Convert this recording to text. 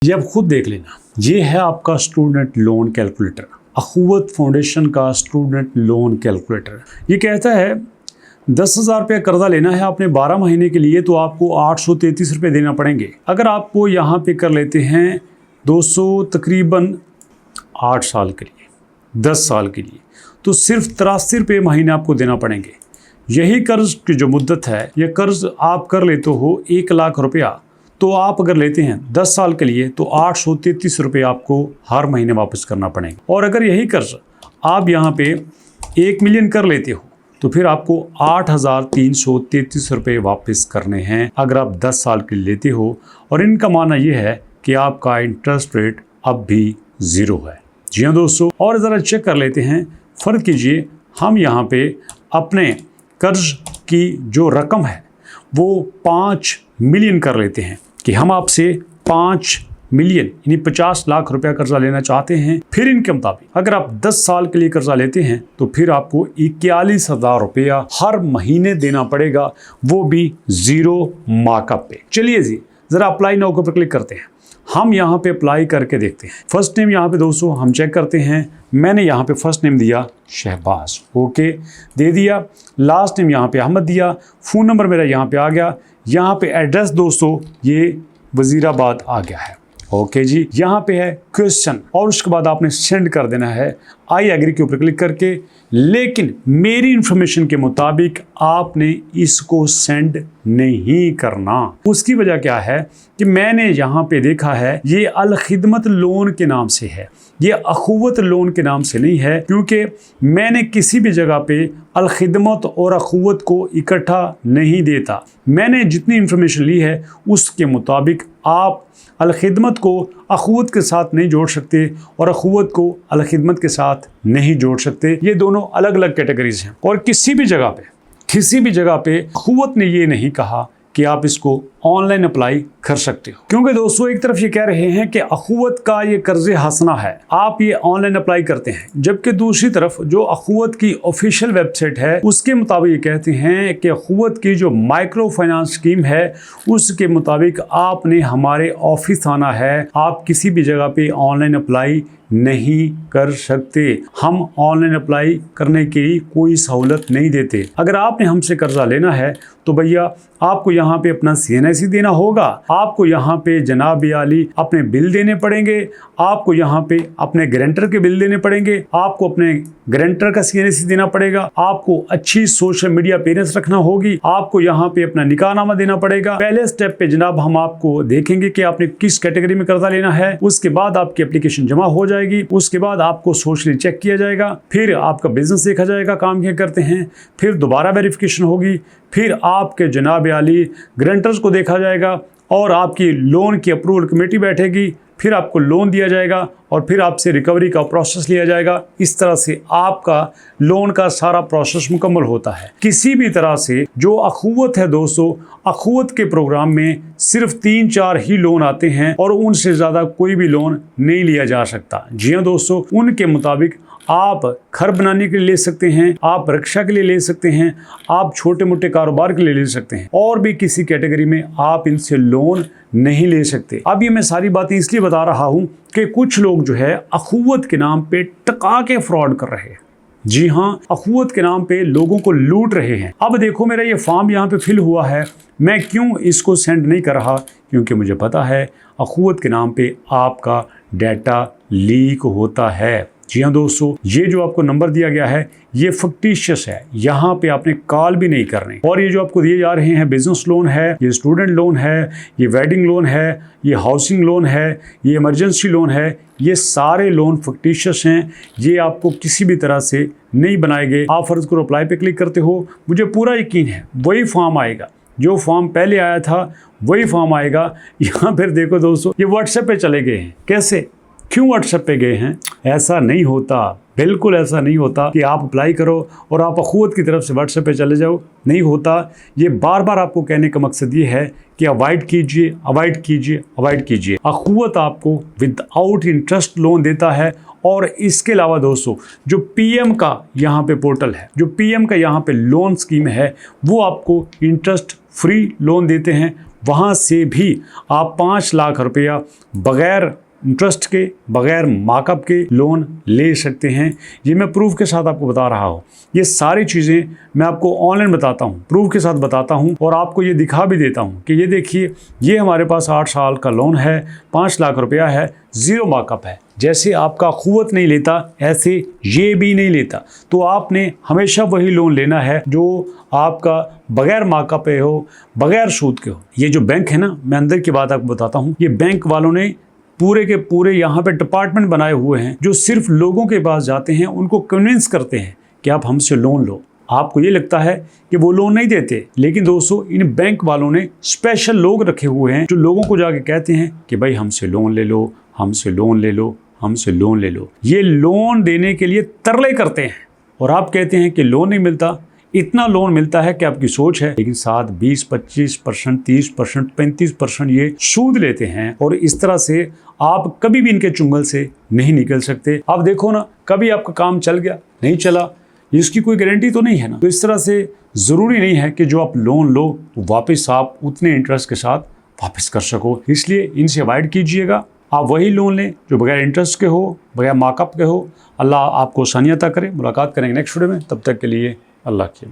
ये आप खुद देख लेना। ये है आपका स्टूडेंट लोन कैलकुलेटर, अखुवत फाउंडेशन का स्टूडेंट लोन कैलकुलेटर। ये कहता है 10,000 रुपये कर्जा लेना है आपने 12 महीने के लिए, तो आपको 833 रुपये देना पड़ेंगे। अगर आपको यहाँ पे कर लेते हैं 200 तकरीबन 8 साल के लिए, 10 साल के लिए, तो सिर्फ 83 रुपये महीने आपको देना पड़ेंगे। यही कर्ज की जो मुद्दत है, यह कर्ज आप कर लेते हो 1 लाख रुपया, तो आप अगर लेते हैं 10 साल के लिए तो 833 रुपये आपको हर महीने वापस करना पड़ेगा। और अगर यही कर्ज आप यहाँ पे 1 मिलियन कर लेते हो तो फिर आपको 8,333 रुपये वापस करने हैं अगर आप 10 साल के लिए लेते हो। और इनका मानना यह है कि आपका इंटरेस्ट रेट अब भी 0 है। जी हाँ दोस्तों, और ज़रा चेक कर लेते हैं। फ़र्ज़ कीजिए हम यहाँ पे अपने कर्ज की जो रकम है वो 5 मिलियन कर लेते हैं कि हम आपसे 5 मिलियन यानी 50 लाख रुपया कर्जा लेना चाहते हैं। फिर इनके मुताबिक अगर आप 10 साल के लिए कर्जा लेते हैं तो फिर आपको 41,000 रुपया हर महीने देना पड़ेगा, वो भी 0 मार्कअप पे। चलिए जी, ज़रा अप्लाई नाउ के ऊपर क्लिक करते हैं। हम यहाँ पे अप्लाई करके देखते हैं। फर्स्ट नेम यहाँ पे दोस्तों हम चेक करते हैं। मैंने यहाँ पे फर्स्ट नेम दिया शहबाज, ओके दे दिया। लास्ट नेम यहाँ पे अहमद दिया। फ़ोन नंबर मेरा यहाँ पे आ गया। यहाँ पे एड्रेस दोस्तों ये वज़ीराबाद आ गया है, ओके जी। यहाँ पे है क्वेश्चन और उसके बाद आपने सेंड कर देना है आई एग्री के ऊपर क्लिक करके। लेकिन मेरी इंफॉर्मेशन के मुताबिक आपने इसको सेंड नहीं करना। उसकी वजह क्या है कि मैंने यहाँ पे देखा है ये अल खिदमत लोन के नाम से है, ये अखुवत लोन के नाम से नहीं है, क्योंकि मैंने किसी भी जगह पे अल खिदमत और अखुवत को इकट्ठा नहीं देता। मैंने जितनी इंफॉर्मेशन ली है उसके मुताबिक आप अल खिदमत को अखुवत के साथ नहीं जोड़ सकते और अखुवत को अल खिदमत के साथ नहीं जोड़ सकते। ये दोनों अलग अलग कैटेगरीज हैं। और किसी भी जगह पे अखुवत ने ये नहीं कहा कि आप इसको ऑनलाइन अप्लाई कर सकते हो, क्योंकि दोस्तों एक तरफ ये कह रहे हैं कि अखुवत का ये कर्ज हसना है, आप ये ऑनलाइन अप्लाई करते हैं, जबकि दूसरी तरफ जो अखुवत की ऑफिशियल वेबसाइट है उसके मुताबिक ये कहते हैं कि अखुवत की जो माइक्रो फाइनेंस स्कीम है उसके मुताबिक आपने हमारे ऑफिस आना है, आप किसी भी जगह पे ऑनलाइन अप्लाई नहीं कर सकते। हम ऑनलाइन अप्लाई करने की कोई सहूलत नहीं देते। अगर आपने हमसे कर्जा लेना है तो भैया आपको यहाँ पे अपना CNIC देना होगा, आपको यहाँ पे जनाब आली अपने बिल देने पड़ेंगे, आपको यहाँ पे अपने गारंटर के बिल देने पड़ेंगे, आपको अपने गारंटर का CNIC देना पड़ेगा, आपको अच्छी सोशल मीडिया पेरेंट्स रखना होगी, आपको यहाँ पे अपना निकाहनामा देना पड़ेगा। पहले स्टेप पे जनाब हम आपको देखेंगे कि आपने किस कैटेगरी में कर्जा लेना है। उसके बाद आपकी एप्लीकेशन जमा हो जाएगी, उसके बाद आपको सोशली चेक किया जाएगा, फिर आपका बिजनेस देखा जाएगा काम क्या करते हैं, फिर दोबारा वेरिफिकेशन होगी, फिर आपके जनाब आली ग्रांटर्स को देखा जाएगा और आपकी लोन की अप्रूवल कमेटी बैठेगी, फिर आपको लोन दिया जाएगा और फिर आपसे रिकवरी का प्रोसेस लिया जाएगा। इस तरह से आपका लोन का सारा प्रोसेस मुकम्मल होता है। किसी भी तरह से जो अखुवत है दोस्तों, अखुवत के प्रोग्राम में सिर्फ 3-4 ही लोन आते हैं और उनसे ज़्यादा कोई भी लोन नहीं लिया जा सकता। जी हाँ दोस्तों, उनके मुताबिक आप घर बनाने के लिए ले सकते हैं, आप रक्षा के लिए ले सकते हैं, आप छोटे मोटे कारोबार के लिए ले सकते हैं, और भी किसी कैटेगरी में आप इनसे लोन नहीं ले सकते। अब ये मैं सारी बातें इसलिए बता रहा हूँ कि कुछ लोग जो है अखुवत के नाम पे टका के फ्रॉड कर रहे हैं। जी हाँ, अखुवत के नाम पे लोगों को लूट रहे हैं। अब देखो मेरा ये फॉर्म यहाँ पे फिल हुआ है, मैं क्यों इसको सेंड नहीं कर रहा, क्योंकि मुझे पता है अखुवत के नाम पे आपका डाटा लीक होता है। जी हाँ दोस्तों, ये जो आपको नंबर दिया गया है ये फिक्टिशियस है, यहाँ पे आपने कॉल भी नहीं करनी। और ये जो आपको दिए जा रहे हैं बिजनेस लोन है, ये स्टूडेंट लोन है, ये वेडिंग लोन है, ये हाउसिंग लोन है, ये इमरजेंसी लोन है, ये सारे लोन फिक्टिशियस हैं। ये आपको किसी भी तरह से नहीं बनाए गए। आप फर्ज करो अप्लाई पे क्लिक करते हो, मुझे पूरा यकीन है वही फॉर्म आएगा, जो फॉर्म पहले आया था वही फॉर्म आएगा। यहाँ फिर देखो दोस्तों ये व्हाट्सएप पे चले गए हैं। कैसे, क्यों व्हाट्सएप पे गए हैं? ऐसा नहीं होता, बिल्कुल ऐसा नहीं होता कि आप अप्लाई करो और आप अखुवत की तरफ से व्हाट्सएप पे चले जाओ, नहीं होता। ये बार बार आपको कहने का मकसद ये है कि अवॉइड कीजिए, अवॉइड कीजिए, अवॉइड कीजिए। अखुवत आपको विदाउट इंटरेस्ट लोन देता है। और इसके अलावा दोस्तों जो पीएम का यहाँ पे पोर्टल है, जो पीएम का यहाँ पे लोन स्कीम है, वो आपको इंटरेस्ट फ्री लोन देते हैं। वहाँ से भी आप 5 लाख रुपया बगैर इंटरेस्ट के, बगैर मार्कअप के लोन ले सकते हैं। ये मैं प्रूफ के साथ आपको बता रहा हूँ। ये सारी चीज़ें मैं आपको ऑनलाइन बताता हूँ, प्रूफ के साथ बताता हूँ और आपको ये दिखा भी देता हूँ कि ये देखिए, ये हमारे पास 8 साल का लोन है, 5 लाख रुपया है, 0 मार्कअप है। जैसे आपका अखुवत नहीं लेता, ऐसे ये भी नहीं लेता। तो आपने हमेशा वही लोन लेना है जो आपका बगैर मार्कअप पे हो, बगैर सूद के हो। ये जो बैंक है ना, मैं अंदर की बात आपको बताता हूँ, ये बैंक वालों ने पूरे के पूरे यहाँ पे डिपार्टमेंट बनाए हुए हैं जो सिर्फ लोगों के पास जाते हैं, उनको कन्विंस करते हैं कि आप हमसे लोन लो। आपको ये लगता है कि वो लोन नहीं देते, लेकिन दोस्तों इन बैंक वालों ने स्पेशल लोग रखे हुए हैं जो लोगों को जाके कहते हैं कि भाई हमसे लोन ले लो, हमसे लोन ले लो, हमसे लोन ले लो। ये लोन देने के लिए तरले करते हैं और आप कहते हैं कि लोन नहीं मिलता। इतना लोन मिलता है कि आपकी सोच है, लेकिन साथ 20-25%, 30%, 35% ये सूद लेते हैं और इस तरह से आप कभी भी इनके चुंगल से नहीं निकल सकते। आप देखो ना, कभी आपका काम चल गया, नहीं चला, इसकी कोई गारंटी तो नहीं है ना। तो इस तरह से ज़रूरी नहीं है कि जो आप लोन लो वापस आप उतने इंटरेस्ट के साथ वापस कर सको। इसलिए इनसे अवॉइड कीजिएगा। आप वही लोन लें जो बगैर इंटरेस्ट के हो, बगैर मार्कअप के हो। अल्लाह आपको आसानियत अता करे। मुलाकात करेंगे नेक्स्ट वीडियो में, तब तक के लिए अल्लाह की।